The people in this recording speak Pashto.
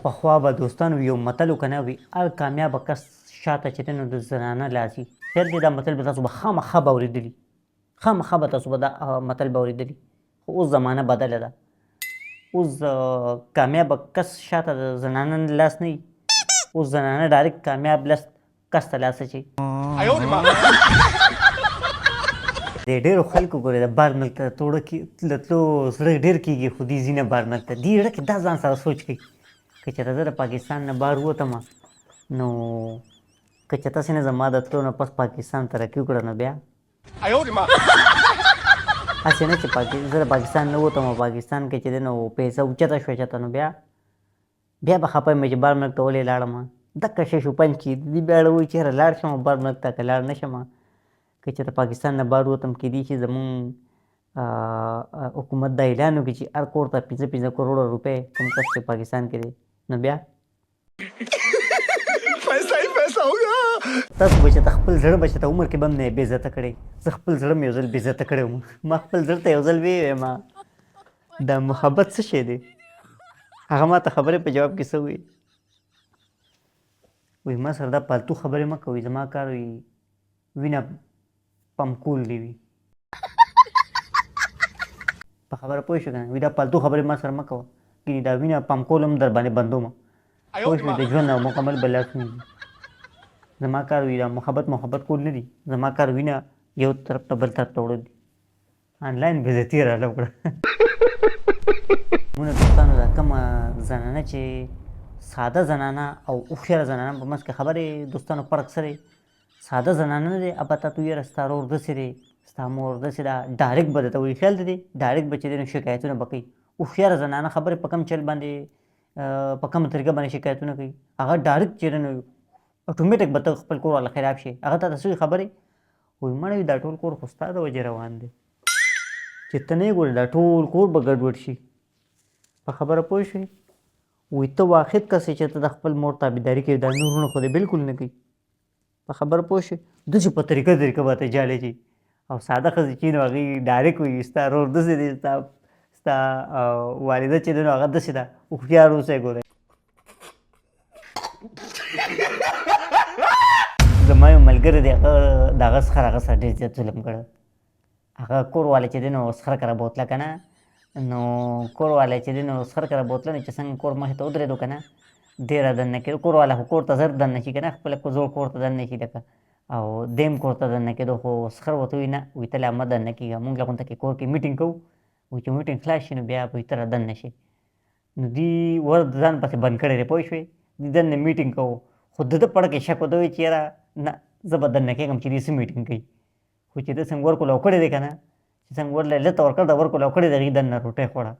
پخوا به دوستانو یو متل و که نه وي هر کامیابه کس شاته چې دی نو د زنانه لاس وي. خیر دی دا متل به تاسو به خامخا به اورېدلي خامخا به تاسو به دا متل به اورېدلي خو اوس زمانه بدله ده. اوس کامیابه کس شاته د زنانه لاس نه وي. اوس زنانه ډایرکټ کامیاب کس ته لاس اچوي. د ډېرو خلکو ګورې د بار ملک ته له تلو زړه ډېر کېږي خو دوی ځي نه بار ملک ته. دې زړه کې دا ځان سره سوچ کوي که چېرته زه د پاکستان نه بهر ووتم نو که چېرته هسې نه زما د تلو نه پس پاکستان ترقي وکړه نو بیا هسې نه چې زه د پاکستان نه ووتم او پاکستان کې چې دی نو پیسه اوچته شوه چېرته نو بیا به خفه یم چې بار ملک ته ولې لاړم. دقه شی شو پنج کې دي بیا اړه وایي چې یاره لاړ شم بار ملک ته که لاړ نه شم که چېرته پاکستان نه بهر ووتم کیدای شي زمونږ حکومت دا اعلان وکړي چې هر کور ته 5 کروړه روپۍ کوم کس چې پاکستان کې دی نو بیا تاسو به چې خپل زړه به چې ته عمر کې به هم نه یې بېعزته کړی. زه خپل زړه مې یو ځل بېعزته کړی وم. ما خپل زړه ته یو ځل ویې دا محبت څه شی دی. هغه ما ته خبرې په جواب کې څه وویل وایي ما سره دا پالتو خبرې مه کوئ زما کار وي وینه پمپ کول دې وي. په خبره پوه شو که نه وایي دا پالتو خبرې ما سره مه کوه ګینې دا وینه پمپ کول هم در باندې بندومه پوه شوې د ژوند مکمل به لاس نه زما کار وي دا محبت کول نه دي. زما کار وینه یو طرف ته بل طرف ته وړل دي. آنلاین بېعزتي یې راله وکړه. مونږ دوستانو دا کومه زنانه چې ساده زنانه او هوښیاره زنانه په منځ کې خبرې دوستانو فرق څه دی. ساده زنانه نه دی البته تو یاره ستا ورور داسې دی ستا مور داسې ده ډایرکټ به درته وایي خیال دی ډایرکټ به چې دی نو شکایتونه به کوي. هوښیاره زنانه خبرې په کم چل باندې په کومه طریقه باندې شکایتونه کوي. هغه ډایرکټ چې دی نو اټومیټک به ته خپل کور والا خراب شي. هغه ته څه خبرې وایي مړه وي دا ټول کور خو ستا د وجې روان دی چې ته نه یې ګورې دا ټول کور به ګډوډ شي. په خبره پوه شوې وایي ته واحد کس چې ته د خپل مور تابعداري کوي دا نورونه خو دې بلکل نه کوي. په خبره پوه شوې داسې په طریقه به ته جالې شي او ساده ښځې چې نو هغې ډایرکټ وایي ستا ورور داسې دی ستا والده چې دی نو هغه داسې ده. هوښیار اوسئ ګورئ. زما یو ملګری دی هغه د هغه څخه هغه سره ډېر زیات ظلم کړی. هغه کور والا چې دی نو سخر کره بوتله که نه نو کور والا چې دی نو سخر کره بوتله نو چې څنګه کور مخې ته ودرېدو که نه ډېره دننه کېدو. کور والا خو کور ته زر دننه شي که نه خپله زوړ کور ته دننه شي لکه او دیم کور ته دننه کېدو خو سخر ورته وایي نه وایي ته لا مه دننه کېږه مونږ لا غونته کې کور کې میټینګ کوو وایي چې میټینګ خلاص شي نو بیا وایي ته را دننه شي. نو دوی ور ځان پسې بند کړی دی پوه شوې دوی دننه میټینګ کوو خو د ده پړه کې شک ورته وایي چې یاره نه زه به دننه کېږم چې دوی څه میټینګ کوي. خو چې ده څنګه ورکولاو کړی دی که نه چې څنګه ورله لته ورکړ ده ورکولاو کړی دی هغې دننه روټۍ خوړه.